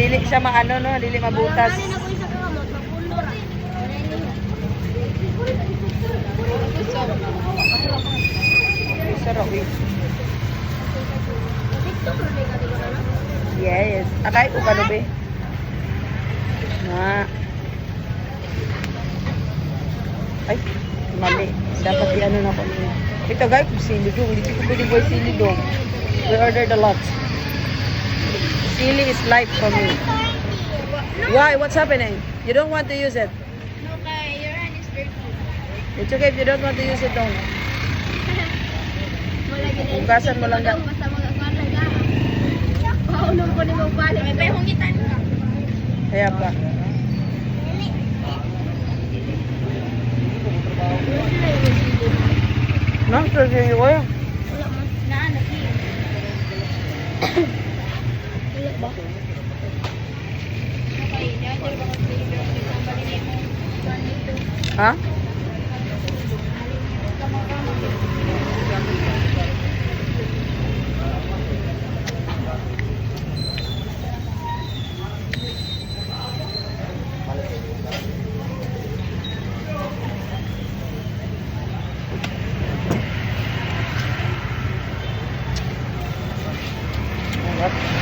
dili siya maano no, dili mabutas. Wala na ko isa ka kamot, magpulo ra. Sarap eh. TikTok ra ka dito na. Yes. Akay ko kanubi. Na. Ay, mali. Dapat i-ano na ko niya. Ito guys, sili dong. Hindi ko pwede buhay sili dong. We ordered a lot. Sili is life for me. Why? What's happening? You don't want to use it? No, kay your hand is dirty. It's okay if you don't want to use it, don't. Wala gid. Hugasan mo lang yan. Basta magkakala ka. Paulong ko ni mo balik. May pahungitan ka. Kaya pa. No, so you Wala ko. man. Naanak niya. Wala ba? Okay, dahil ba kasi yung tambali mo. Ha?